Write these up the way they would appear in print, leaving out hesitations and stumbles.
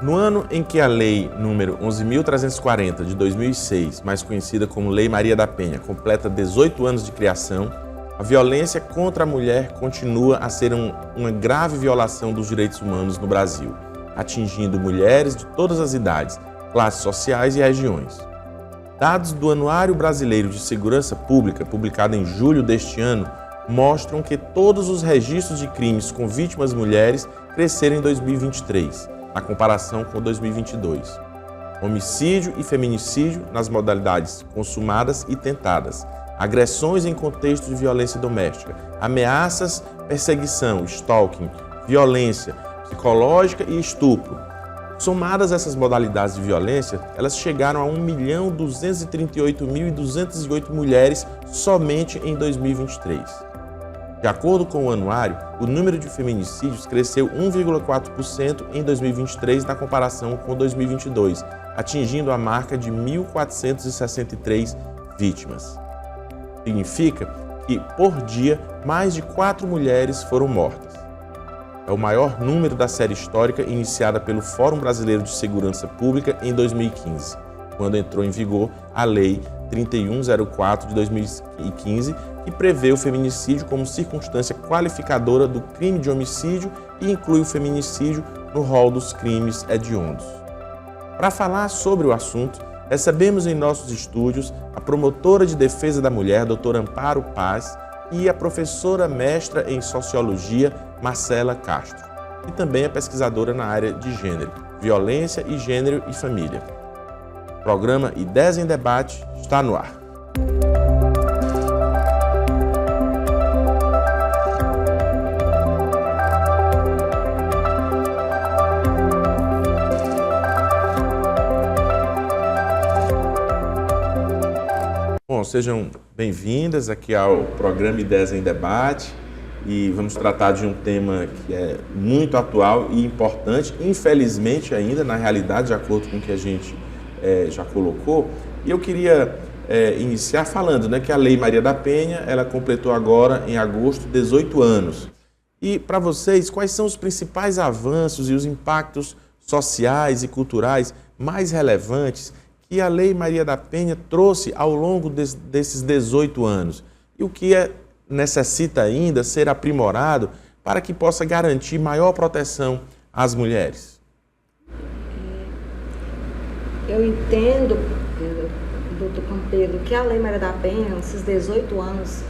No ano em que a Lei nº 11.340, de 2006, mais conhecida como Lei Maria da Penha, completa 18 anos de criação, a violência contra a mulher continua a ser uma grave violação dos direitos humanos no Brasil, atingindo mulheres de todas as idades, classes sociais e regiões. Dados do Anuário Brasileiro de Segurança Pública, publicado em julho deste ano, mostram que todos os registros de crimes com vítimas mulheres cresceram em 2023, na comparação com 2022. Homicídio e feminicídio nas modalidades consumadas e tentadas, agressões em contexto de violência doméstica, ameaças, perseguição, stalking, violência psicológica e estupro. Somadas essas modalidades de violência, elas chegaram a 1.238.208 mulheres somente em 2023. De acordo com o anuário, o número de feminicídios cresceu 1,4% em 2023 na comparação com 2022, atingindo a marca de 1.463 vítimas. Significa que, por dia, mais de 4 mulheres foram mortas. É o maior número da série histórica iniciada pelo Fórum Brasileiro de Segurança Pública em 2015, quando entrou em vigor a Lei 3104 de 2015, que prevê o feminicídio como circunstância qualificadora do crime de homicídio e inclui o feminicídio no rol dos crimes hediondos. Para falar sobre o assunto, recebemos em nossos estúdios a promotora de defesa da mulher, doutora Amparo Paz, e a professora mestra em Sociologia, Marcela Castro, e também é pesquisadora na área de gênero, violência e gênero e família. O programa Ideias em Debate está no ar. Bom, sejam bem-vindas aqui ao programa Ideias em Debate e vamos tratar de um tema que é muito atual e importante, infelizmente ainda, na realidade, de acordo com o que a gente já colocou. E eu queria iniciar falando, que a Lei Maria da Penha, ela completou agora, em agosto, 18 anos. E para vocês, quais são os principais avanços e os impactos sociais e culturais mais relevantes que a Lei Maria da Penha trouxe ao longo desses 18 anos e o que necessita ainda ser aprimorado para que possa garantir maior proteção às mulheres? Eu entendo, doutor Campelo, que a Lei Maria da Penha, esses 18 anos,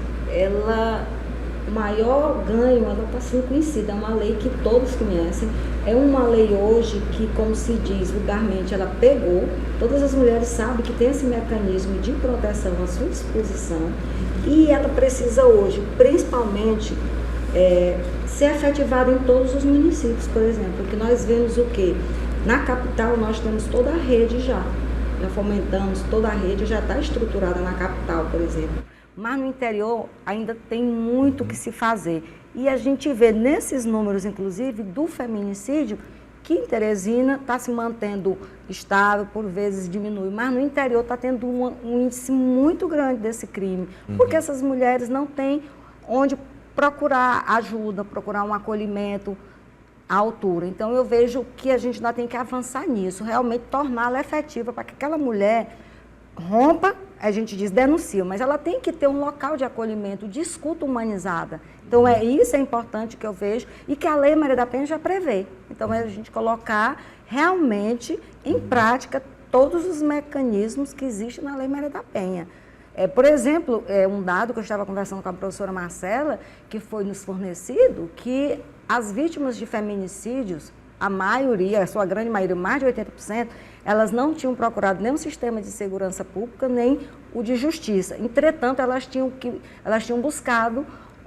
o maior ganho, ela está sendo conhecida, é uma lei que todos conhecem, é uma lei hoje que, como se diz vulgarmente, ela pegou, todas as mulheres sabem que tem esse mecanismo de proteção à sua disposição e ela precisa hoje, principalmente, ser efetivada em todos os municípios, por exemplo, que nós vemos o quê? Na capital nós temos toda a rede já fomentamos, toda a rede já está estruturada na capital, por exemplo. Mas no interior ainda tem muito que se fazer. E a gente vê nesses números, inclusive, do feminicídio, que em Teresina está se mantendo estável, por vezes diminui, mas no interior está tendo um índice muito grande desse crime, porque essas mulheres não têm onde procurar ajuda, procurar um acolhimento à altura. Então eu vejo que a gente ainda tem que avançar nisso, realmente torná-la efetiva para que aquela mulher rompa, a gente diz denuncia, mas ela tem que ter um local de acolhimento, de escuta humanizada. Então isso é importante que eu vejo e que a Lei Maria da Penha já prevê. Então é a gente colocar realmente em prática todos os mecanismos que existem na Lei Maria da Penha. Por exemplo, um dado que eu estava conversando com a professora Marcela, que foi nos fornecido, que as vítimas de feminicídios, a maioria, a sua grande maioria, mais de 80%, elas não tinham procurado nem o sistema de segurança pública, nem o de justiça. Entretanto, elas tinham buscado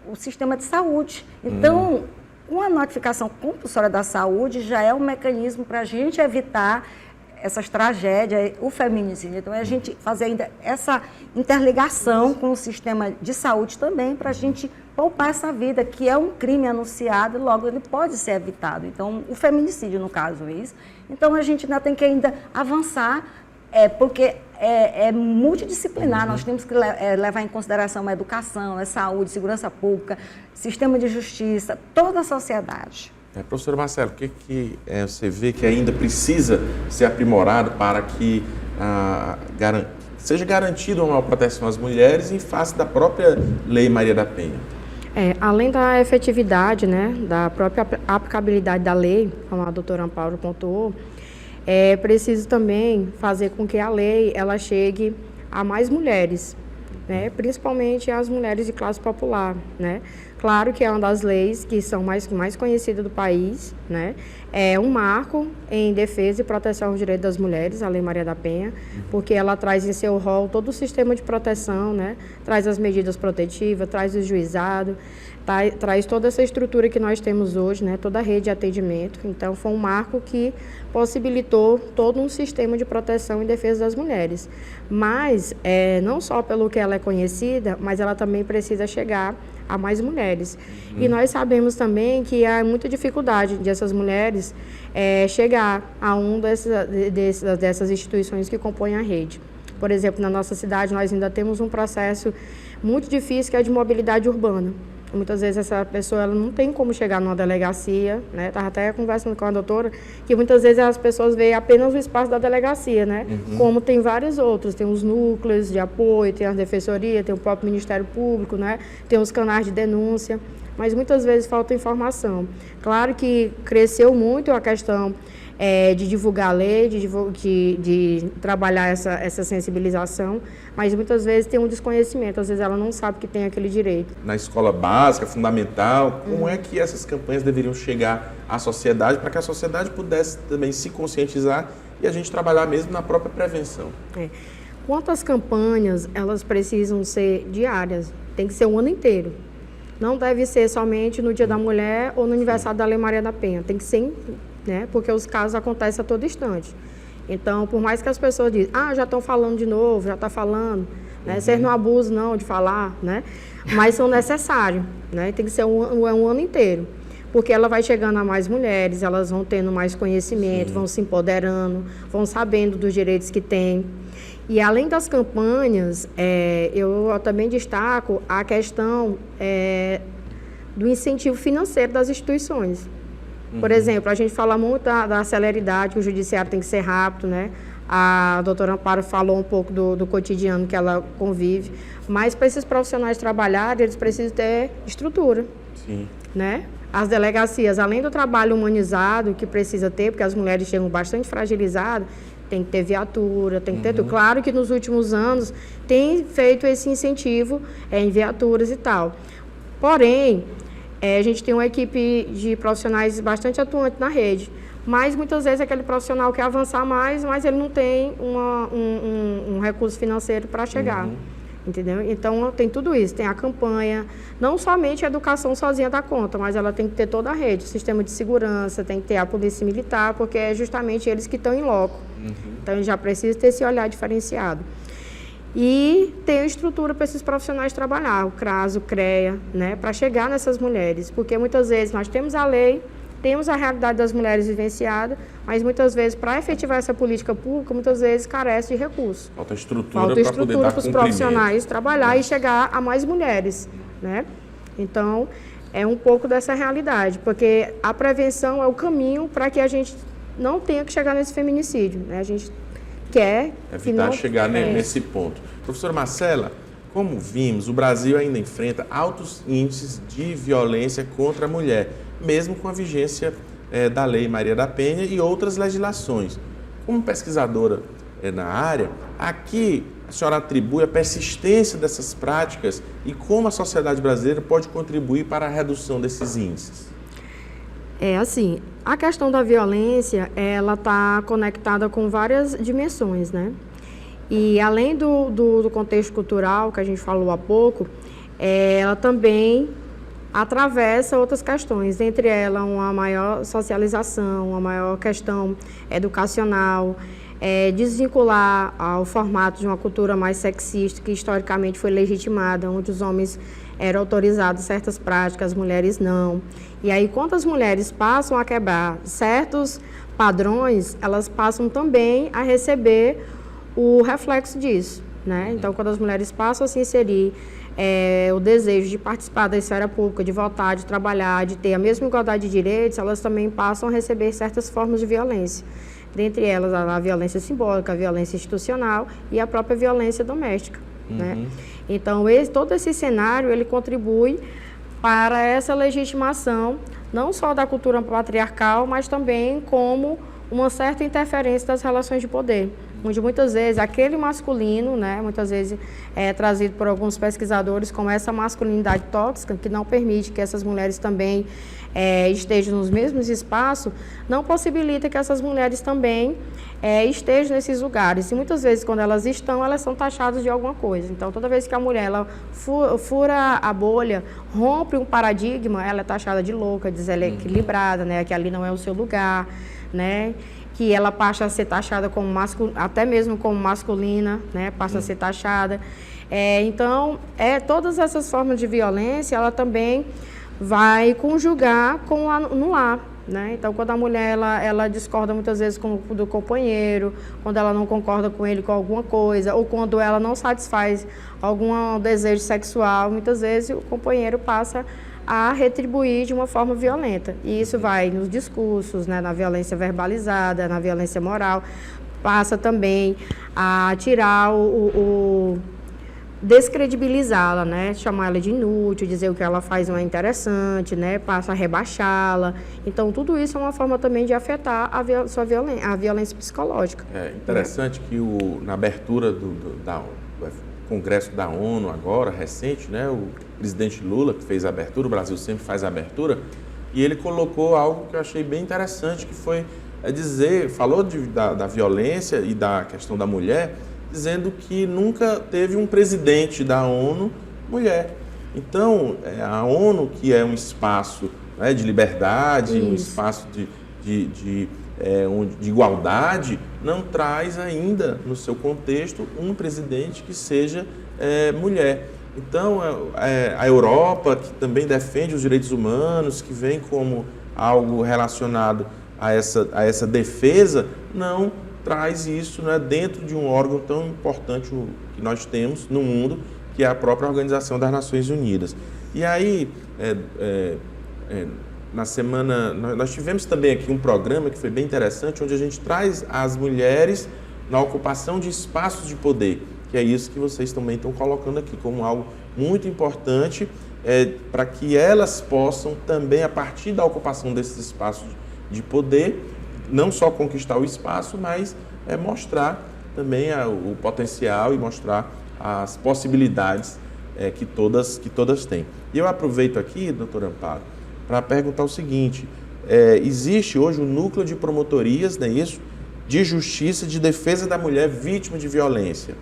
o sistema de saúde. Então, com a notificação compulsória da saúde, já é um mecanismo para a gente evitar essas tragédias, o feminicídio. Então, é a gente fazer ainda essa interligação com o sistema de saúde também, para a gente poupar essa vida, que é um crime anunciado, e logo ele pode ser evitado. Então, o feminicídio, no caso, é isso. Então, a gente ainda tem que ainda avançar, porque é multidisciplinar, nós temos que levar em consideração a educação, a saúde, segurança pública, sistema de justiça, toda a sociedade. Professor Marcelo, o que você vê que ainda precisa ser aprimorado para que seja garantida uma maior proteção às mulheres em face da própria Lei Maria da Penha? Além da efetividade, né, da própria aplicabilidade da lei, como a doutora Amparo pontuou, é preciso também fazer com que a lei ela chegue a mais mulheres, né, principalmente as mulheres de classe popular, né. Claro que é uma das leis que são mais conhecidas do país, né, é um marco em defesa e proteção aos direitos das mulheres, a Lei Maria da Penha, porque ela traz em seu rol todo o sistema de proteção, né, traz as medidas protetivas, traz o juizado, traz toda essa estrutura que nós temos hoje, né, toda a rede de atendimento. Então, foi um marco que possibilitou todo um sistema de proteção e defesa das mulheres. Mas, não só pelo que ela é conhecida, mas ela também precisa chegar a mais mulheres. E nós sabemos também que há muita dificuldade de essas mulheres chegar a dessas instituições que compõem a rede. Por exemplo, na nossa cidade, nós ainda temos um processo muito difícil, que é de mobilidade urbana. Muitas vezes essa pessoa ela não tem como chegar numa delegacia, né? Estava até conversando com a doutora, que muitas vezes as pessoas veem apenas o espaço da delegacia, né? Como tem vários outros, tem os núcleos de apoio, tem a defensoria, tem o próprio Ministério Público, né? Tem os canais de denúncia, mas muitas vezes falta informação. Claro que cresceu muito a questão de divulgar a lei, de trabalhar essa sensibilização, mas muitas vezes tem um desconhecimento, às vezes ela não sabe que tem aquele direito. Na escola básica, fundamental, como é que essas campanhas deveriam chegar à sociedade, para que a sociedade pudesse também se conscientizar e a gente trabalhar mesmo na própria prevenção? Quanto às campanhas, elas precisam ser diárias, tem que ser o ano inteiro. Não deve ser somente no Dia da Mulher ou no aniversário da Lei Maria da Penha, tem que ser, né, porque os casos acontecem a todo instante. Então, por mais que as pessoas dizem, já estão falando de novo, já está falando, né, vocês não abusam não de falar, né, mas são necessários, né, tem que ser um ano inteiro, porque ela vai chegando a mais mulheres, elas vão tendo mais conhecimento, vão se empoderando, vão sabendo dos direitos que têm. E além das campanhas, eu também destaco a questão do incentivo financeiro das instituições. Por exemplo, a gente fala muito da celeridade, que o judiciário tem que ser rápido, né? A doutora Amparo falou um pouco do cotidiano que ela convive, mas para esses profissionais trabalharem, eles precisam ter estrutura. Sim. Né? As delegacias, além do trabalho humanizado que precisa ter, porque as mulheres chegam bastante fragilizadas, tem que ter viatura, tem que ter tudo. Claro que nos últimos anos tem feito esse incentivo em viaturas e tal. Porém, a gente tem uma equipe de profissionais bastante atuante na rede, mas muitas vezes aquele profissional quer avançar mais, mas ele não tem um recurso financeiro para chegar. Entendeu? Então, tem tudo isso, tem a campanha, não somente a educação sozinha dá conta, mas ela tem que ter toda a rede, o sistema de segurança, tem que ter a polícia militar, porque é justamente eles que estão em loco. Então, já precisa ter esse olhar diferenciado. E tem a estrutura para esses profissionais trabalhar, o CRAS, o CREA, né, para chegar nessas mulheres, porque muitas vezes nós temos a lei, temos a realidade das mulheres vivenciada, mas muitas vezes, para efetivar essa política pública, muitas vezes carece de recursos. Falta estrutura para poder dar para os profissionais trabalhar e chegar a mais mulheres, né? Então, é um pouco dessa realidade, porque a prevenção é o caminho para que a gente não tenha que chegar nesse feminicídio, né? A gente quer evitar chegar nesse ponto. Professora Marcela, como vimos, o Brasil ainda enfrenta altos índices de violência contra a mulher, mesmo com a vigência da Lei Maria da Penha e outras legislações. Como pesquisadora na área, aqui a senhora atribui a persistência dessas práticas e como a sociedade brasileira pode contribuir para a redução desses índices? Assim, a questão da violência, ela está conectada com várias dimensões, né? E além do contexto cultural, que a gente falou há pouco, ela também atravessa outras questões, entre elas uma maior socialização, uma maior questão educacional, desvincular ao formato de uma cultura mais sexista, que historicamente foi legitimada, onde os homens eram autorizados certas práticas, as mulheres não. E aí, quando as mulheres passam a quebrar certos padrões, elas passam também a receber o reflexo disso, né? Então, quando as mulheres passam a se inserir o desejo de participar da esfera pública, de votar, de trabalhar, de ter a mesma igualdade de direitos, elas também passam a receber certas formas de violência. Dentre elas, a violência simbólica, a violência institucional e a própria violência doméstica. Né? Então, todo esse cenário, ele contribui para essa legitimação, não só da cultura patriarcal, mas também como uma certa interferência das relações de poder, onde muitas vezes aquele masculino, né, muitas vezes é trazido por alguns pesquisadores como essa masculinidade tóxica, que não permite que essas mulheres também estejam nos mesmos espaços, não possibilita que essas mulheres também estejam nesses lugares. E muitas vezes, quando elas estão, elas são taxadas de alguma coisa. Então, toda vez que a mulher ela fura a bolha, rompe um paradigma, ela é taxada de louca, desequilibrada, né, que ali não é o seu lugar, né, que ela passa a ser taxada como até mesmo como masculina, né, passa a ser taxada. Então, todas essas formas de violência, ela também vai conjugar no lar, né? Então, quando a mulher ela discorda muitas vezes do companheiro, quando ela não concorda com ele com alguma coisa, ou quando ela não satisfaz algum desejo sexual, muitas vezes o companheiro passa a retribuir de uma forma violenta. E isso vai nos discursos, né, na violência verbalizada, na violência moral, passa também a tirar descredibilizá-la, né? Chamar ela de inútil, dizer o que ela faz não é interessante, né? Passa a rebaixá-la. Então, tudo isso é uma forma também de afetar a violência psicológica. É interessante que na abertura do Congresso da ONU agora, recente, né? O presidente Lula, que fez a abertura, o Brasil sempre faz a abertura, e ele colocou algo que eu achei bem interessante, que foi falou da violência e da questão da mulher, dizendo que nunca teve um presidente da ONU mulher. Então, a ONU, que é um espaço, né, de liberdade, um espaço de igualdade, não traz ainda, no seu contexto, um presidente que seja mulher. Então, a Europa, que também defende os direitos humanos, que vem como algo relacionado a essa defesa, não traz isso, né, dentro de um órgão tão importante que nós temos no mundo, que é a própria Organização das Nações Unidas. E aí, na semana, nós tivemos também aqui um programa que foi bem interessante, onde a gente traz as mulheres na ocupação de espaços de poder, que é isso que vocês também estão colocando aqui como algo muito importante, para que elas possam também, a partir da ocupação desses espaços de poder, não só conquistar o espaço, mas mostrar também o potencial e mostrar as possibilidades que todas têm. E eu aproveito aqui, doutor Amparo, para perguntar o seguinte: existe hoje um núcleo de promotorias, não é isso, de justiça de defesa da mulher vítima de violência.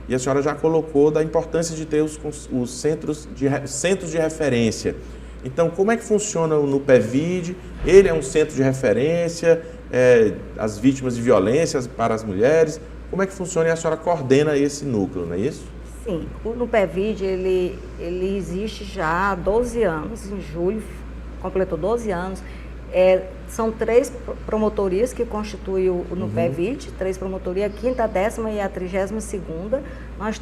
E a senhora já colocou da importância de ter os centros de referência. Então, como é que funciona o NUPEVID? Ele é um centro de referência, as vítimas de violências para as mulheres. Como é que funciona e a senhora coordena esse núcleo, não é isso? Sim, o NUPEVID, ele existe já há 12 anos, em julho completou 12 anos. São 3 promotorias que constituem o NUPEVID, 3 promotorias, a 5ª, a 10ª e a 32ª. Nós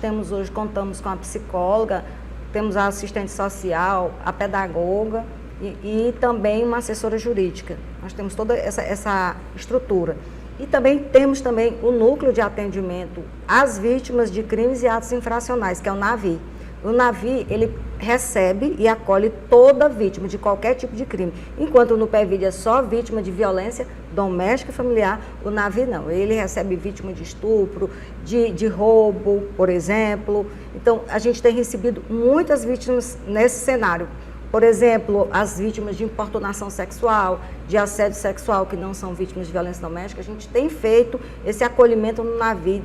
contamos com a psicóloga, temos a assistente social, a pedagoga e também uma assessora jurídica. Nós temos toda essa estrutura. E também temos o núcleo de atendimento às vítimas de crimes e atos infracionais, que é o NAVI. O NAVI, ele recebe e acolhe toda vítima de qualquer tipo de crime. Enquanto o NUPEVID é só vítima de violência doméstica e familiar, o NAVI não. Ele recebe vítima de estupro, de roubo, por exemplo. Então, a gente tem recebido muitas vítimas nesse cenário. Por exemplo, as vítimas de importunação sexual, de assédio sexual, que não são vítimas de violência doméstica, a gente tem feito esse acolhimento no NAVI,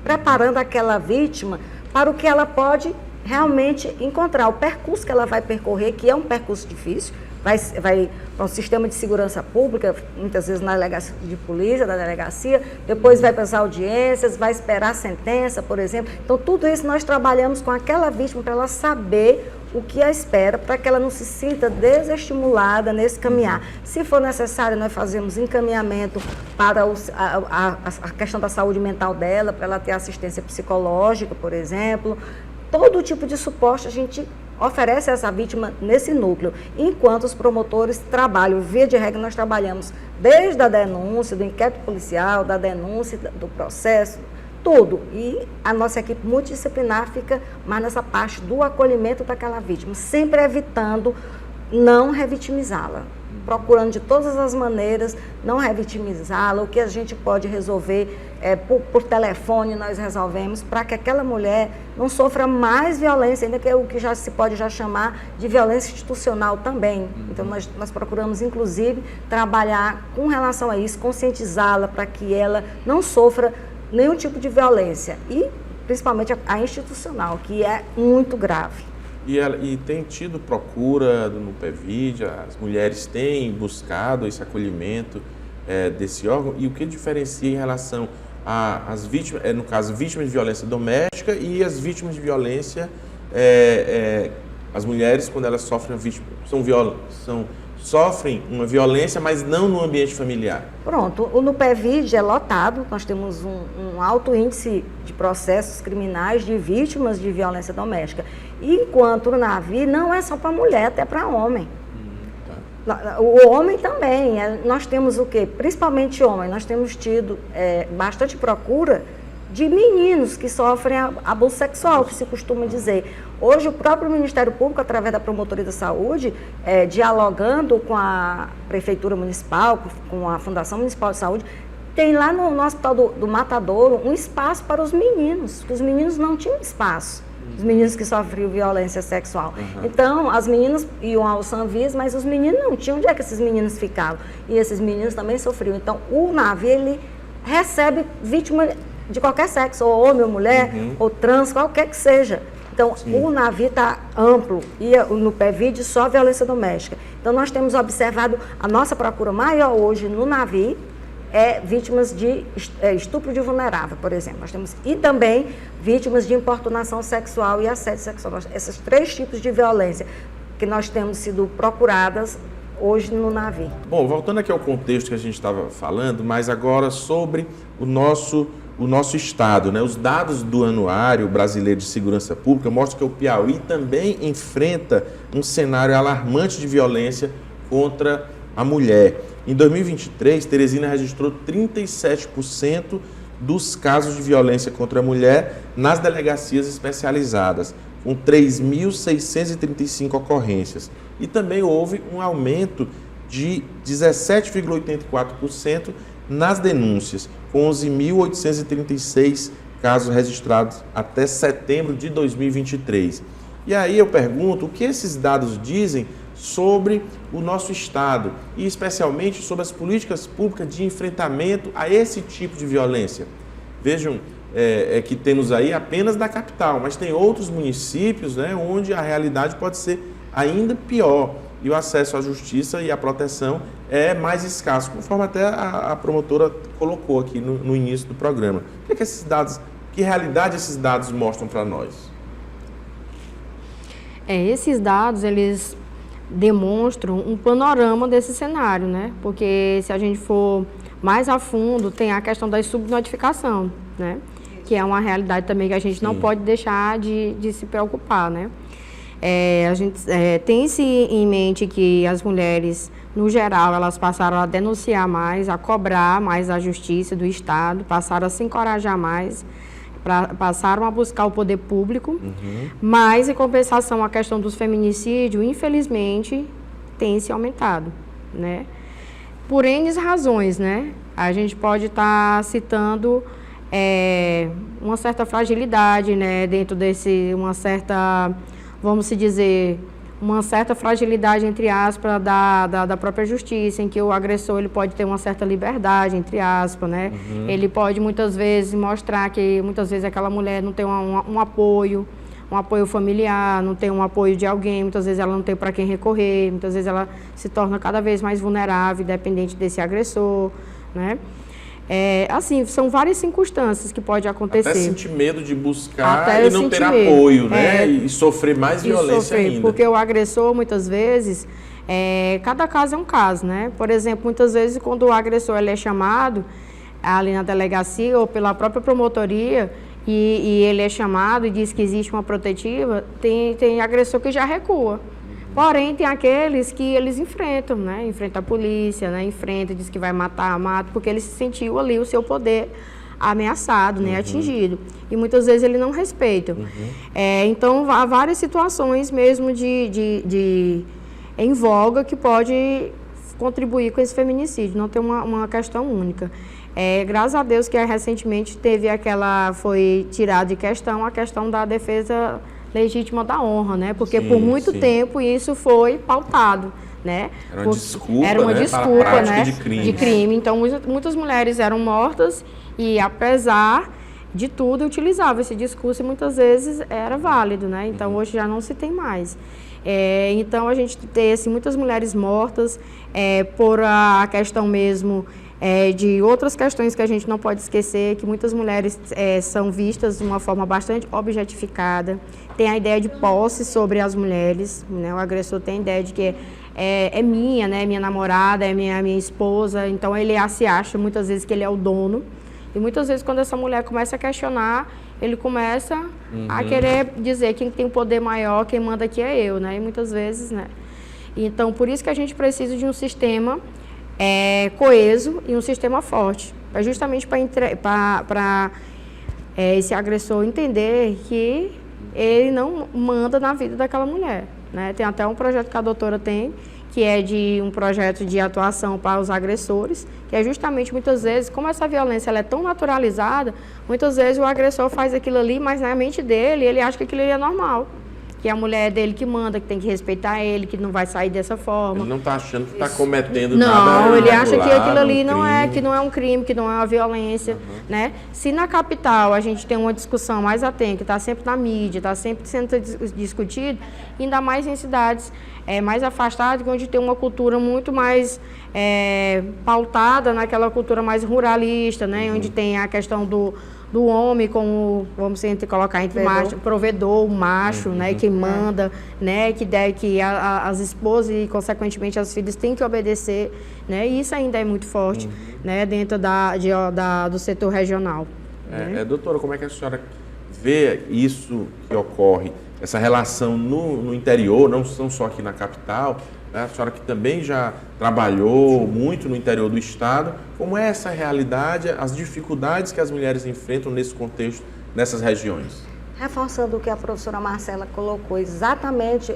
preparando aquela vítima para o que ela pode realmente encontrar, o percurso que ela vai percorrer, que é um percurso difícil, vai para um sistema de segurança pública, muitas vezes na delegacia de polícia, da delegacia, depois vai para as audiências, vai esperar a sentença, por exemplo. Então, tudo isso nós trabalhamos com aquela vítima para ela saber o que a espera, para que ela não se sinta desestimulada nesse caminhar. Se for necessário, nós fazemos encaminhamento para a questão da saúde mental dela, para ela ter assistência psicológica, por exemplo. todo tipo de suporte a gente oferece a essa vítima nesse núcleo, enquanto os promotores trabalham, via de regra nós trabalhamos desde a denúncia, do inquérito policial, da denúncia, do processo, tudo. E a nossa equipe multidisciplinar fica mais nessa parte do acolhimento daquela vítima, sempre evitando não revitimizá-la, procurando de todas as maneiras não revitimizá-la. O que a gente pode resolver por telefone, nós resolvemos, para que aquela mulher não sofra mais violência, ainda que é o que já se pode já chamar de violência institucional também. Então, nós procuramos, inclusive, trabalhar com relação a isso, conscientizá-la para que ela não sofra nenhum tipo de violência, e principalmente a institucional, que é muito grave. E tem tido procura no PEVID, as mulheres têm buscado esse acolhimento desse órgão, e o que diferencia em relação às vítimas, no caso, vítimas de violência doméstica e as vítimas de violência, as mulheres, quando elas sofrem sofrem uma violência, mas não no ambiente familiar? Pronto, no PEVID é lotado, nós temos um alto índice de processos criminais de vítimas de violência doméstica. Enquanto no NAVI não é só para mulher, até para homem. O homem também. Nós temos o quê? Principalmente homem, nós temos tido bastante procura de meninos que sofrem abuso sexual, que se costuma dizer. Hoje, o próprio Ministério Público, através da Promotoria da Saúde, dialogando com a Prefeitura Municipal, com a Fundação Municipal de Saúde, tem lá no Hospital do Matadouro um espaço para os meninos, que os meninos não tinham espaço. Os meninos que sofriam violência sexual. Então, as meninas iam ao Sanvis, mas os meninos não tinham. Onde é que esses meninos ficavam? E esses meninos também sofriam. Então, o NAVI, ele recebe vítima de qualquer sexo, ou homem, ou mulher, ou trans, qualquer que seja. Então, o NAVI está amplo, e no PEVID só violência doméstica. Então, nós temos observado a nossa procura maior hoje no NAVI, vítimas de estupro de vulnerável, por exemplo. Nós temos, e também vítimas de importunação sexual e assédio sexual. Esses 3 tipos de violência que nós temos sido procuradas hoje no NAVI. Bom, voltando aqui ao contexto que a gente estava falando, mas agora sobre o nosso estado, né? Os dados do Anuário Brasileiro de Segurança Pública mostram que o Piauí também enfrenta um cenário alarmante de violência contra a mulher. Em 2023, Teresina registrou 37% dos casos de violência contra a mulher nas delegacias especializadas, com 3.635 ocorrências. E também houve um aumento de 17,84% nas denúncias, com 11.836 casos registrados até setembro de 2023. E aí eu pergunto, o que esses dados dizem sobre o nosso Estado e especialmente sobre as políticas públicas de enfrentamento a esse tipo de violência? Vejam que temos aí apenas da capital, mas tem outros municípios, né, onde a realidade pode ser ainda pior e o acesso à justiça e à proteção é mais escasso, conforme até a promotora colocou aqui no início do programa. O que esses dados, que realidade esses dados mostram para nós? Esses dados, eles demonstram um panorama desse cenário, né? Porque se a gente for mais a fundo, tem a questão da subnotificação, né? Que é uma realidade também que a gente não pode deixar de se preocupar, né? A gente tem-se em mente que as mulheres, no geral, elas passaram a denunciar mais, a cobrar mais a justiça do Estado, passaram a se encorajar mais, passaram a buscar o poder público, mas, em compensação, a questão dos feminicídios, infelizmente, tem se aumentado, né? Por N razões, né? A gente pode estar citando uma certa fragilidade, né? Dentro desse, uma certa, vamos se dizer, uma certa fragilidade, entre aspas, da própria justiça, em que o agressor ele pode ter uma certa liberdade, entre aspas, né? Ele pode, muitas vezes, mostrar que, muitas vezes, aquela mulher não tem um apoio familiar, não tem um apoio de alguém, muitas vezes ela não tem para quem recorrer, muitas vezes ela se torna cada vez mais vulnerável, dependente desse agressor, né? Assim, são várias circunstâncias que pode acontecer. Até sentir medo de buscar e não ter apoio, né? E sofrer mais violência ainda. Porque o agressor, muitas vezes, cada caso é um caso, né? Por exemplo, muitas vezes, quando o agressor ele é chamado ali na delegacia ou pela própria promotoria, e ele é chamado e diz que existe uma protetiva, tem agressor que já recua. Porém, tem aqueles que eles enfrentam, né? Enfrenta a polícia, né? Enfrenta, diz que vai matar, mata, porque ele se sentiu ali o seu poder ameaçado, né? Atingido. E muitas vezes ele não respeita. Então, há várias situações mesmo em voga que pode contribuir com esse feminicídio, não tem uma questão única. Graças a Deus que recentemente foi tirada de questão a questão da defesa legítima da honra, né? Porque por muito tempo isso foi pautado, né? Era uma desculpa, né? De crime. Então, muitas mulheres eram mortas e, apesar de tudo, utilizava esse discurso e muitas vezes era válido, né? Então, hoje já não se tem mais. Então, a gente tem assim, muitas mulheres mortas por a questão mesmo de outras questões que a gente não pode esquecer, que muitas mulheres são vistas de uma forma bastante objetificada. Tem a ideia de posse sobre as mulheres, né? O agressor tem a ideia de que é minha, né? Minha namorada, é minha esposa, então ele se acha muitas vezes que ele é o dono. E muitas vezes quando essa mulher começa a questionar, ele começa a querer dizer quem tem o poder maior, quem manda aqui é eu, né? E muitas vezes, né? Então, por isso que a gente precisa de um sistema coeso e um sistema forte, justamente para esse agressor entender que ele não manda na vida daquela mulher, né? Tem até um projeto que a doutora tem, que é de um projeto de atuação para os agressores, que é justamente, muitas vezes, como essa violência ela é tão naturalizada, muitas vezes o agressor faz aquilo ali, mas na mente dele, ele acha que aquilo ali é normal. Que é a mulher dele que manda, que tem que respeitar ele, que não vai sair dessa forma. Ele não está achando que está cometendo nada. Não, ele acha que aquilo ali não é um crime, que não é uma violência, né? Se na capital a gente tem uma discussão mais atenta, que está sempre na mídia, está sempre sendo discutido, ainda mais em cidades mais afastadas, onde tem uma cultura muito mais pautada naquela cultura mais ruralista, né? Onde tem a questão do homem como, vamos colocar entre macho, provedor, macho, né, que manda, né, que as esposas e, consequentemente, as filhas têm que obedecer, né, e isso ainda é muito forte, né, dentro do setor regional. Doutora, como é que a senhora vê isso que ocorre, essa relação no interior, não só aqui na capital, né? A senhora que também já trabalhou muito no interior do estado, como é essa realidade, as dificuldades que as mulheres enfrentam nesse contexto, nessas regiões? Reforçando o que a professora Marcela colocou, exatamente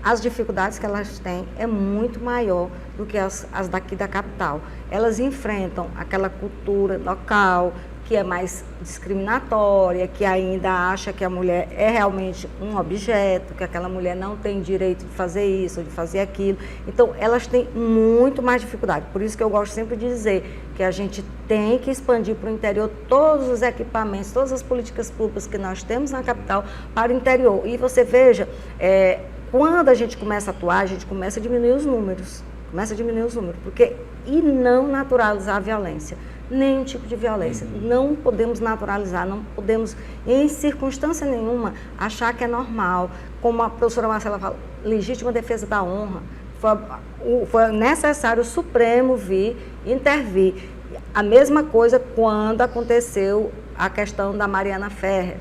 as dificuldades que elas têm é muito maior do que as daqui da capital. Elas enfrentam aquela cultura local, que é mais discriminatória, que ainda acha que a mulher é realmente um objeto, que aquela mulher não tem direito de fazer isso ou de fazer aquilo. Então, elas têm muito mais dificuldade. Por isso que eu gosto sempre de dizer que a gente tem que expandir para o interior todos os equipamentos, todas as políticas públicas que nós temos na capital para o interior. E você veja, quando a gente começa a atuar, a gente começa a diminuir os números. E não naturalizar a violência. Nenhum tipo de violência. Não podemos naturalizar, não podemos, em circunstância nenhuma, achar que é normal. Como a professora Marcela fala, legítima defesa da honra. Foi necessário o Supremo intervir. A mesma coisa quando aconteceu a questão da Mariana Ferrer.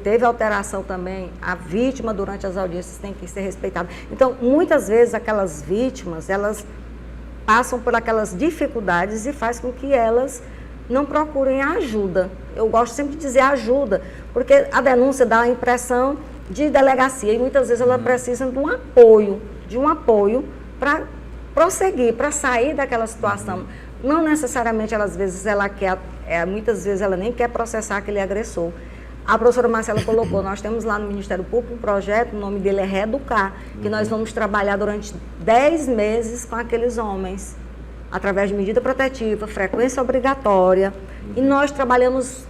Teve alteração também, a vítima durante as audiências tem que ser respeitada. Então, muitas vezes aquelas vítimas, elas passam por aquelas dificuldades e faz com que elas não procurem ajuda. Eu gosto sempre de dizer ajuda, porque a denúncia dá a impressão de delegacia e muitas vezes ela precisa de um apoio para prosseguir, para sair daquela situação. Não necessariamente, às vezes, ela quer, muitas vezes ela nem quer processar aquele agressor. A professora Marcela colocou, nós temos lá no Ministério Público um projeto, o nome dele é Reeducar, que nós vamos trabalhar durante 10 meses com aqueles homens, através de medida protetiva, frequência obrigatória, e nós trabalhamos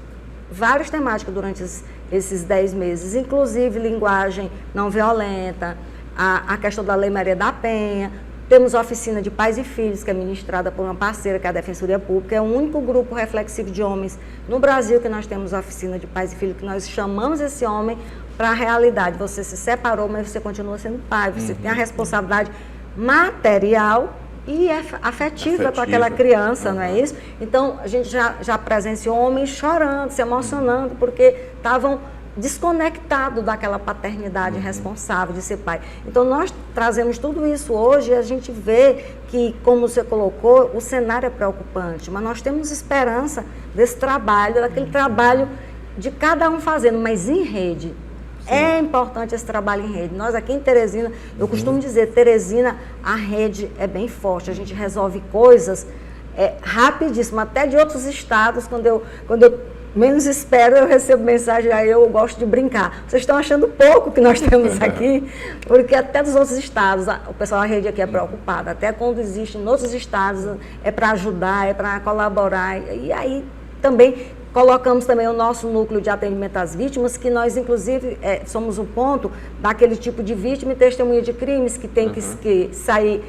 várias temáticas durante esses 10 meses, inclusive linguagem não violenta, a questão da Lei Maria da Penha. Temos a oficina de pais e filhos, que é ministrada por uma parceira, que é a Defensoria Pública. É o único grupo reflexivo de homens no Brasil que nós temos a oficina de pais e filhos, que nós chamamos esse homem para a realidade. Você se separou, mas você continua sendo pai. Você tem a responsabilidade material e afetiva com aquela criança, não é isso? Então, a gente já presenciou homens chorando, se emocionando, porque estavam desconectados daquela paternidade responsável de ser pai. Então, nós trazemos tudo isso hoje e a gente vê que, como você colocou, o cenário é preocupante, mas nós temos esperança desse trabalho, daquele trabalho de cada um fazendo, mas em rede. Sim. É importante esse trabalho em rede. Nós aqui em Teresina, eu costumo dizer, Teresina, a rede é bem forte. A gente resolve coisas rapidíssimo, até de outros estados. Quando eu menos espero, eu recebo mensagem, aí eu gosto de brincar. Vocês estão achando pouco que nós temos aqui, porque até dos outros estados, o pessoal da rede aqui é preocupado. Até quando existe em outros estados, é para ajudar, é para colaborar. E aí também colocamos também o nosso núcleo de atendimento às vítimas, que nós, inclusive, somos o ponto daquele tipo de vítima e testemunha de crimes que tem que sair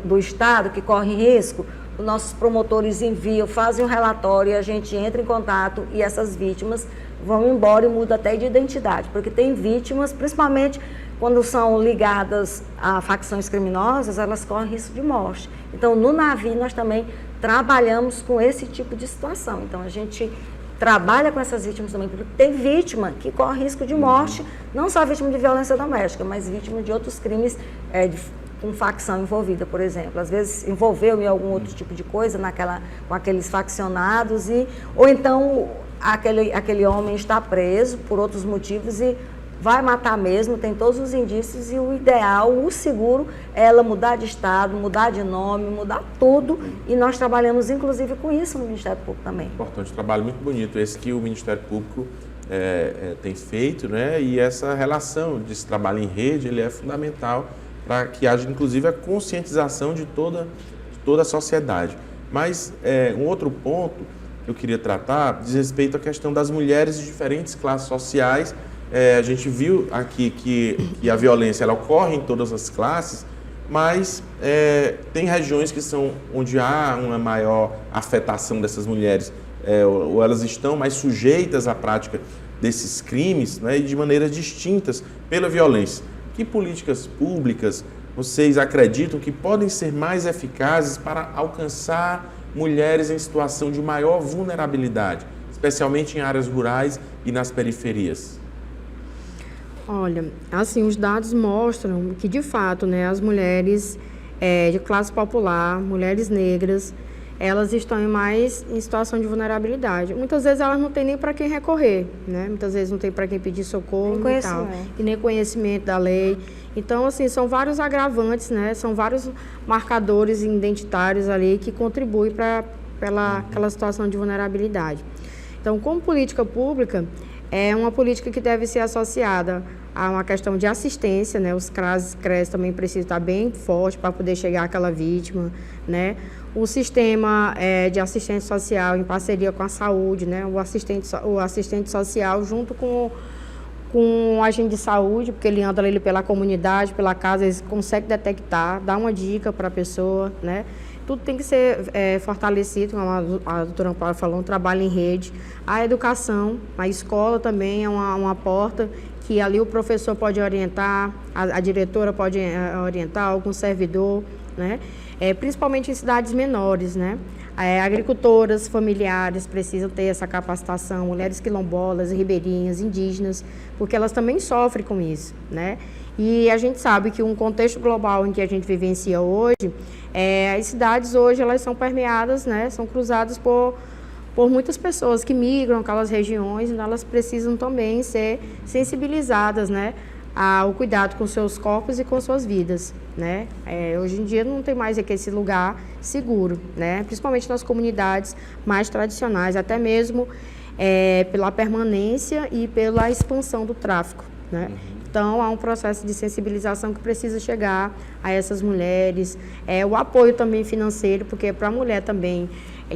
do Estado, que corre risco. Os nossos promotores enviam, fazem um relatório e a gente entra em contato e essas vítimas vão embora e mudam até de identidade. Porque tem vítimas, principalmente quando são ligadas a facções criminosas, elas correm risco de morte. Então, no navio, nós também trabalhamos com esse tipo de situação. Então, a gente trabalha com essas vítimas também, porque tem vítima que corre risco de morte, não só vítima de violência doméstica, mas vítima de outros crimes com facção envolvida, por exemplo. Às vezes envolveu em algum outro tipo de coisa com aqueles faccionados, ou então aquele homem está preso por outros motivos e vai matar mesmo, tem todos os indícios, e o ideal, o seguro, é ela mudar de estado, mudar de nome, mudar tudo, e nós trabalhamos inclusive com isso no Ministério Público também. Importante, trabalho muito bonito, esse que o Ministério Público tem feito, né? E essa relação desse trabalho em rede, ele é fundamental para que haja inclusive a conscientização de toda a sociedade. Mas um outro ponto que eu queria tratar diz respeito à questão das mulheres de diferentes classes sociais. A gente viu aqui que a violência ela ocorre em todas as classes, mas tem regiões que são onde há uma maior afetação dessas mulheres, ou elas estão mais sujeitas à prática desses crimes, né, e de maneiras distintas pela violência. Que políticas públicas vocês acreditam que podem ser mais eficazes para alcançar mulheres em situação de maior vulnerabilidade, especialmente em áreas rurais e nas periferias? Olha, assim, os dados mostram que, de fato, né, as mulheres de classe popular, mulheres negras, elas estão mais em situação de vulnerabilidade. Muitas vezes elas não têm nem para quem recorrer, né? Muitas vezes não tem para quem pedir socorro e tal, e nem conhecimento da lei. Então, assim, são vários agravantes, né? São vários marcadores identitários ali que contribuem para aquela situação de vulnerabilidade. Então, como política pública, é uma política que deve ser associada a uma questão de assistência, né? Os CRAS também precisam estar bem forte para poder chegar àquela vítima, né? O sistema de assistência social em parceria com a saúde, né? O assistente social junto com o agente de saúde, porque ele anda ali pela comunidade, pela casa, ele consegue detectar, dar uma dica para a pessoa, né? Tudo tem que ser fortalecido, como a doutora Amparo falou, um trabalho em rede. A educação, a escola também é uma porta que ali o professor pode orientar, a diretora pode orientar, algum servidor, né? Principalmente em cidades menores, né? Agricultoras familiares precisam ter essa capacitação, mulheres quilombolas, ribeirinhas, indígenas, porque elas também sofrem com isso, né? E a gente sabe que um contexto global em que a gente vivencia hoje, as cidades hoje elas são permeadas, né? São cruzadas por muitas pessoas que migram aquelas regiões, então elas precisam também ser sensibilizadas, né, ao cuidado com seus corpos e com suas vidas, né? Hoje em dia não tem mais aqui esse lugar seguro, né? Principalmente nas comunidades mais tradicionais, até mesmo pela permanência e pela expansão do tráfico, né? Então, há um processo de sensibilização que precisa chegar a essas mulheres, o apoio também financeiro, porque para a mulher também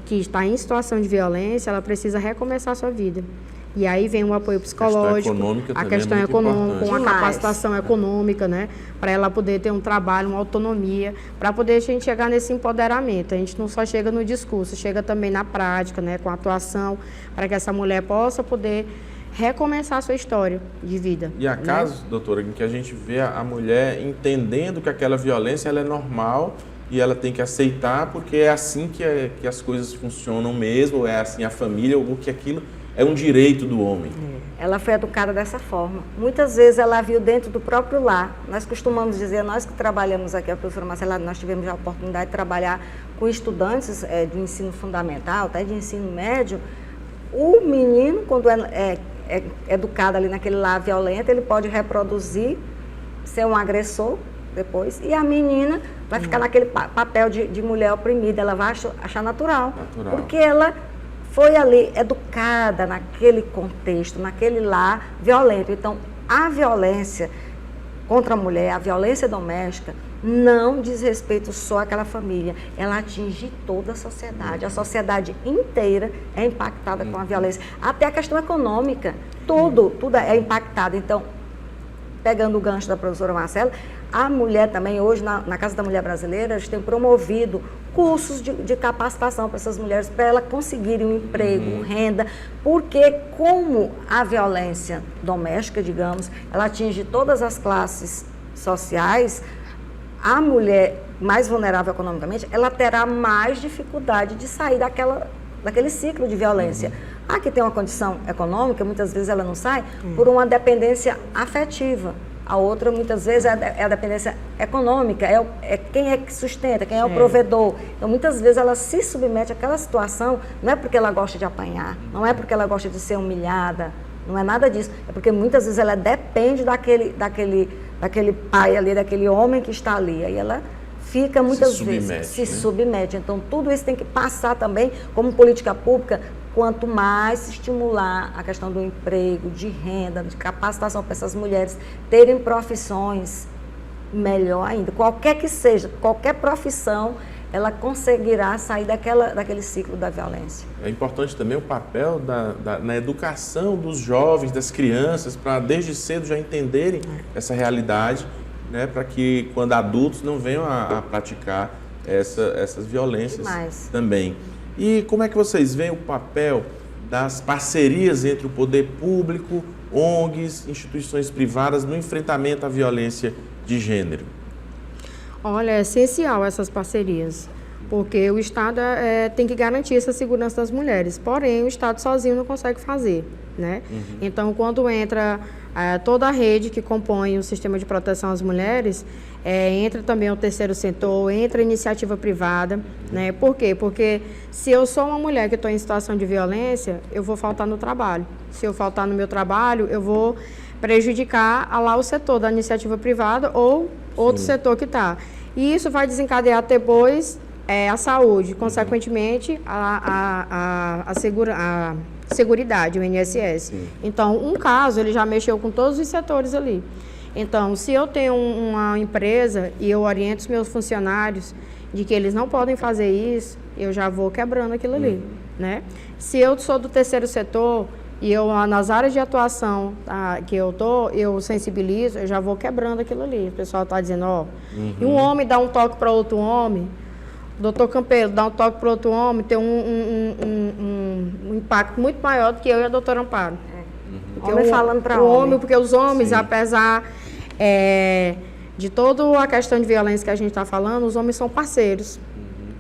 que está em situação de violência, ela precisa recomeçar a sua vida. E aí vem o apoio psicológico, a questão econômica, uma capacitação econômica, né? Para ela poder ter um trabalho, uma autonomia, para poder a gente chegar nesse empoderamento. A gente não só chega no discurso, chega também na prática, né? Com a atuação, para que essa mulher possa poder recomeçar a sua história de vida. E há casos, doutora, em que a gente vê a mulher entendendo que aquela violência ela é normal e ela tem que aceitar porque é assim que as coisas funcionam mesmo, ou é assim a família, ou que aquilo é um direito do homem. Ela foi educada dessa forma. Muitas vezes ela viu dentro do próprio lar. Nós costumamos dizer, nós que trabalhamos aqui, a professora Marcela, nós tivemos a oportunidade de trabalhar com estudantes de ensino fundamental, até de ensino médio. O menino, quando é educado ali naquele lar violento, ele pode reproduzir, ser um agressor depois, e a menina vai ficar naquele papel de mulher oprimida, ela vai achar natural, porque ela foi ali educada naquele contexto, naquele lar violento. Então, a violência contra a mulher, a violência doméstica, não diz respeito só àquela família, ela atinge toda a sociedade inteira é impactada com a violência, até a questão econômica, tudo é impactado. Então, pegando o gancho da professora Marcela, a mulher também, hoje, na Casa da Mulher Brasileira, eles têm promovido cursos de capacitação para essas mulheres, para elas conseguirem um emprego, renda, porque como a violência doméstica, digamos, ela atinge todas as classes sociais, a mulher mais vulnerável economicamente, ela terá mais dificuldade de sair daquele ciclo de violência. A que tem uma condição econômica, muitas vezes ela não sai por uma dependência afetiva. A outra, muitas vezes, é a dependência econômica, é quem é que sustenta, quem é o provedor. Então, muitas vezes, ela se submete àquela situação, não é porque ela gosta de apanhar, não é porque ela gosta de ser humilhada, não é nada disso. É porque, muitas vezes, ela depende daquele pai ali, daquele homem que está ali. Aí ela fica, muitas vezes, se submete. Então, tudo isso tem que passar também como política pública. Quanto mais se estimular a questão do emprego, de renda, de capacitação para essas mulheres terem profissões, melhor ainda. Qualquer que seja, qualquer profissão, ela conseguirá sair daquele ciclo da violência. É importante também o papel na educação dos jovens, das crianças, para desde cedo já entenderem essa realidade, né, para que quando adultos não venham a praticar essas violências também. E como é que vocês veem o papel das parcerias entre o poder público, ONGs, instituições privadas no enfrentamento à violência de gênero? Olha, é essencial essas parcerias, porque o Estado tem que garantir essa segurança das mulheres, porém o Estado sozinho não consegue fazer, né? Então, quando entra toda a rede que compõe o sistema de proteção às mulheres, entra também o terceiro setor, entra a iniciativa privada, né? Por quê? Porque se eu sou uma mulher que estou em situação de violência, eu vou faltar no trabalho. Se eu faltar no meu trabalho, eu vou prejudicar lá o setor da iniciativa privada ou outro setor que está. E isso vai desencadear depois a saúde, consequentemente a Seguridade, o INSS. Então, um caso, ele já mexeu com todos os setores ali. Então, se eu tenho uma empresa e eu oriento os meus funcionários de que eles não podem fazer isso, eu já vou quebrando aquilo ali, né? Se eu sou do terceiro setor e eu, nas áreas de atuação que eu sensibilizo, eu já vou quebrando aquilo ali. O pessoal está dizendo, e um homem dá um toque para outro homem, o doutor Campelo dá um toque para outro homem, tem um impacto muito maior do que eu e a doutora Amparo. Homem falando para homem. Porque os homens, apesar de toda a questão de violência que a gente está falando, os homens são parceiros.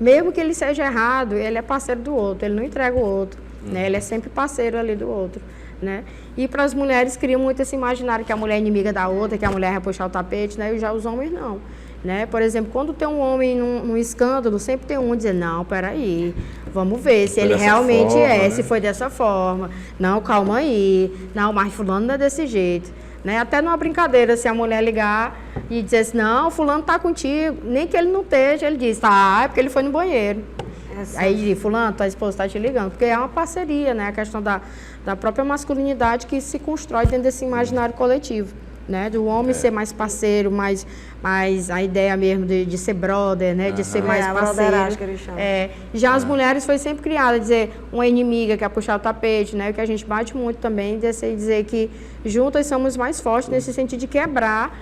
Mesmo que ele seja errado, ele é parceiro do outro, ele não entrega o outro, né? Ele é sempre parceiro ali do outro, né? E para as mulheres criam muito esse imaginário que a mulher é inimiga da outra, que a mulher vai puxar o tapete, né? E já os homens não. Né? Por exemplo, quando tem um homem num escândalo, sempre tem um dizendo, não, peraí, vamos ver se ele realmente se foi dessa forma. Não, calma aí. Não, mas fulano não é desse jeito. Né? Até numa brincadeira, se a mulher ligar e dizer assim, não, fulano tá contigo, nem que ele não esteja, ele diz, é porque ele foi no banheiro. Aí diz, fulano, tua esposa tá te ligando, porque é uma parceria, né? A questão da própria masculinidade que se constrói dentro desse imaginário coletivo. Né, do homem ser mais parceiro, mais a ideia mesmo de ser brother, né, de ser mais parceiro. Que eles chamam. Já as mulheres foi sempre criada, dizer, uma inimiga que é puxar o tapete, né, que a gente bate muito também, dizer que juntas somos mais fortes nesse sentido de quebrar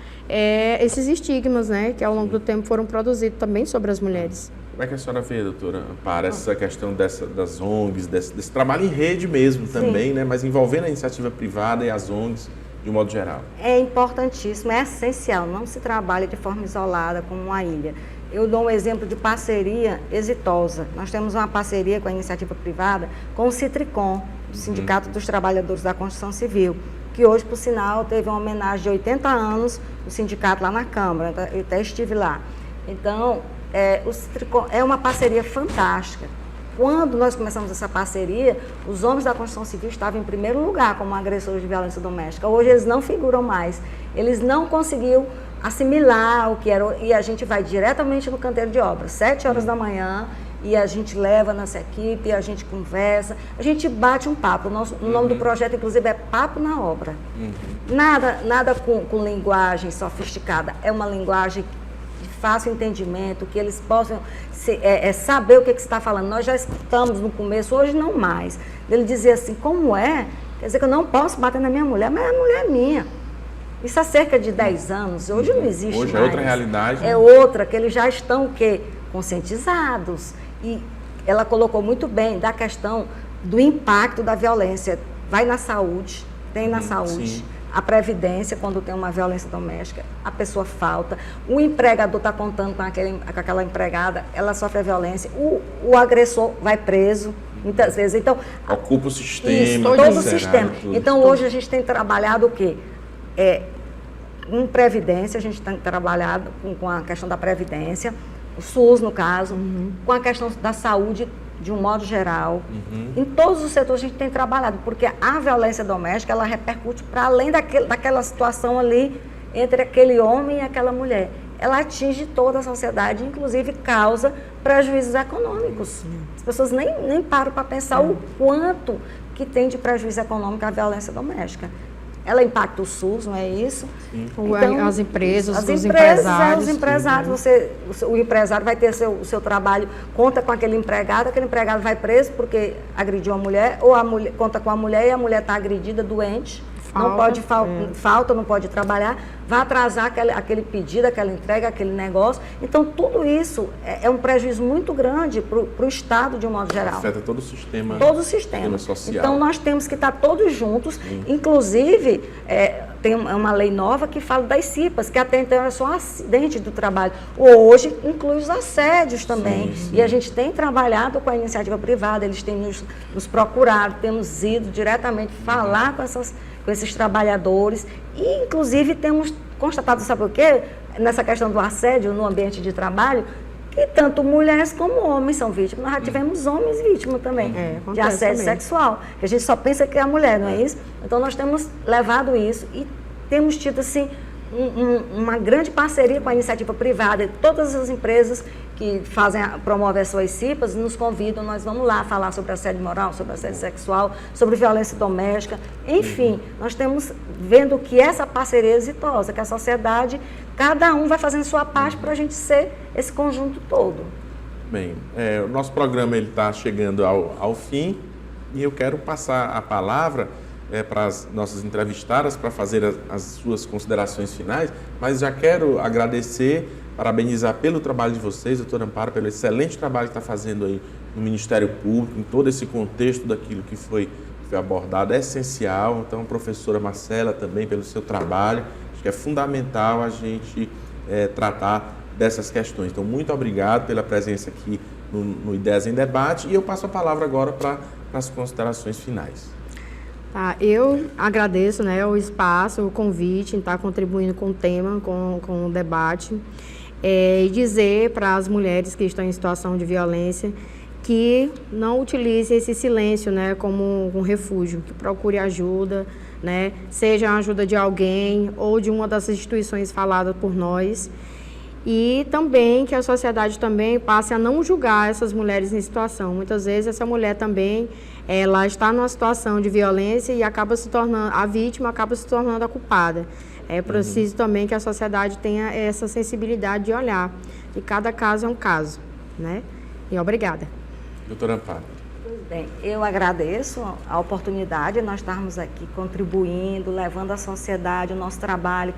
esses estigmas, né, que ao longo do tempo foram produzidos também sobre as mulheres. Como é que a senhora vê, doutora Amparo, essa questão das ONGs, desse trabalho em rede mesmo também, né, mas envolvendo a iniciativa privada e as ONGs, de um modo geral? É importantíssimo, é essencial, não se trabalha de forma isolada como uma ilha. eu dou um exemplo de parceria exitosa. Nós temos uma parceria com a iniciativa privada, com o Citricom, do Sindicato dos Trabalhadores da Construção Civil, que hoje, por sinal, teve uma homenagem de 80 anos do sindicato lá na Câmara, eu até estive lá. Então, o Citricom é uma parceria fantástica. Quando nós começamos essa parceria, os homens da construção civil estavam em primeiro lugar como agressores de violência doméstica. Hoje eles não figuram mais. Eles não conseguiram assimilar o que era. E a gente vai diretamente no canteiro de obras, 7 horas da manhã, e a gente leva nossa equipe, a gente conversa, a gente bate um papo. O nome do projeto, inclusive, é Papo na Obra. Nada com linguagem sofisticada. É uma linguagem de fácil entendimento, que eles possam saber o que você está falando. Nós já escutamos no começo, hoje não mais. Ele dizia assim, como é? Quer dizer que eu não posso bater na minha mulher, mas a mulher é minha. Isso há cerca de 10 anos, hoje não existe mais. Hoje é outra realidade. É outra, que eles já estão o quê? Conscientizados. E ela colocou muito bem da questão do impacto da violência. Vai na saúde, tem na saúde. Sim. A previdência, quando tem uma violência doméstica, a pessoa falta. O empregador está contando com aquela empregada, ela sofre a violência. O agressor vai preso, muitas vezes. Então, ocupa o sistema. Isso, todo o sistema. Então, hoje a gente tem trabalhado o quê? Em previdência, a gente tem trabalhado com a questão da previdência, o SUS, no caso, com a questão da saúde, de um modo geral. Em todos os setores a gente tem trabalhado, porque a violência doméstica, ela repercute para além daquela situação ali entre aquele homem e aquela mulher. Ela atinge toda a sociedade, inclusive causa prejuízos econômicos. As pessoas nem param para pensar o quanto que tem de prejuízo econômico a violência doméstica. Ela impacta o SUS, não é isso? Então, as empresas, os empresários. empresários. Os empresários, o empresário vai ter o seu trabalho, conta com aquele empregado vai preso porque agrediu a mulher, ou a mulher conta com a mulher e a mulher está agredida, doente, não pode falta, não pode trabalhar, vai atrasar aquele pedido, aquela entrega, aquele negócio. Então, tudo isso é um prejuízo muito grande para o Estado, de um modo geral. Afeta todo o sistema. Todo o sistema social. Então, nós temos que estar todos juntos. Inclusive, tem uma lei nova que fala das CIPAs, que até então era só acidente do trabalho. Hoje, inclui os assédios também. E a gente tem trabalhado com a iniciativa privada, eles têm nos procurado, temos ido diretamente falar com esses trabalhadores e, inclusive, temos constatado, sabe o quê? Nessa questão do assédio no ambiente de trabalho, que tanto mulheres como homens são vítimas. Nós já tivemos homens vítimas também de assédio sexual, que a gente só pensa que é a mulher, não é isso? Então, nós temos levado isso e temos tido, assim, uma grande parceria com a iniciativa privada. Todas as empresas que promovem as suas CIPAs nos convidam, nós vamos lá falar sobre assédio moral, sobre assédio sexual, sobre violência doméstica, enfim, nós temos vendo que essa parceria é exitosa, que a sociedade, cada um vai fazendo sua parte para a gente ser esse conjunto todo. Bem, o nosso programa está chegando ao fim e eu quero passar a palavra para as nossas entrevistadas para fazer as suas considerações finais, mas já quero agradecer, parabenizar pelo trabalho de vocês, doutora Amparo, pelo excelente trabalho que está fazendo aí no Ministério Público, em todo esse contexto daquilo que foi abordado, é essencial. Então, professora Marcela também pelo seu trabalho, acho que é fundamental a gente tratar dessas questões. Então, muito obrigado pela presença aqui no Ideias em Debate e eu passo a palavra agora para as considerações finais. Eu agradeço o espaço, o convite, em estar contribuindo com o tema, com o debate, e dizer para as mulheres que estão em situação de violência que não utilizem esse silêncio como um refúgio, que procure ajuda, seja a ajuda de alguém ou de uma das instituições faladas por nós, e também que a sociedade também passe a não julgar essas mulheres em situação. Muitas vezes essa mulher também ela está numa situação de violência e acaba se tornando, a vítima acaba se tornando a culpada. É preciso também que a sociedade tenha essa sensibilidade de olhar. E cada caso é um caso, E obrigada. Doutora Amparo. Pois bem, eu agradeço a oportunidade de nós estarmos aqui contribuindo, levando à sociedade o nosso trabalho,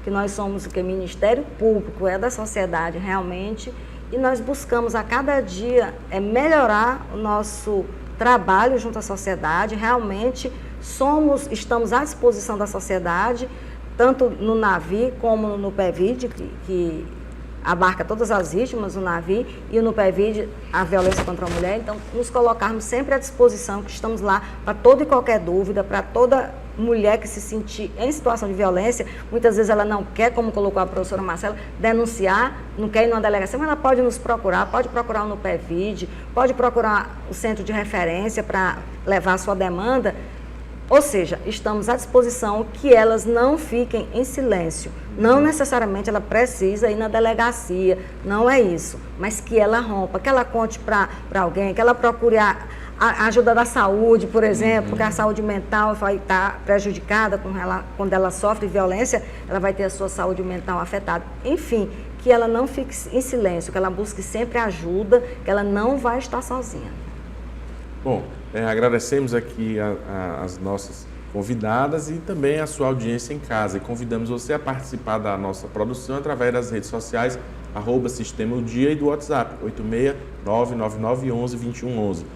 que nós somos o que? Ministério Público, é da sociedade realmente, e nós buscamos a cada dia melhorar o nosso trabalho junto à sociedade, realmente estamos à disposição da sociedade, tanto no NAVI como no PEVID, que abarca todas as vítimas, o NAVI e o NUPEVID, a violência contra a mulher. Então, nos colocarmos sempre à disposição, que estamos lá para toda e qualquer dúvida, para toda mulher que se sentir em situação de violência. Muitas vezes ela não quer, como colocou a professora Marcela, denunciar, não quer ir numa delegacia, mas ela pode nos procurar, pode procurar o NUPEVID, pode procurar o centro de referência para levar a sua demanda. Ou seja, estamos à disposição que elas não fiquem em silêncio. Não necessariamente ela precisa ir na delegacia, não é isso. Mas que ela rompa, que ela conte para alguém, que ela procure a ajuda da saúde, por exemplo, porque a saúde mental vai estar prejudicada quando ela sofre violência, ela vai ter a sua saúde mental afetada. Enfim, que ela não fique em silêncio, que ela busque sempre ajuda, que ela não vai estar sozinha. Bom, agradecemos aqui as nossas convidadas e também a sua audiência em casa. E convidamos você a participar da nossa produção através das redes sociais, @Sistema o Dia e do WhatsApp, 86999112111.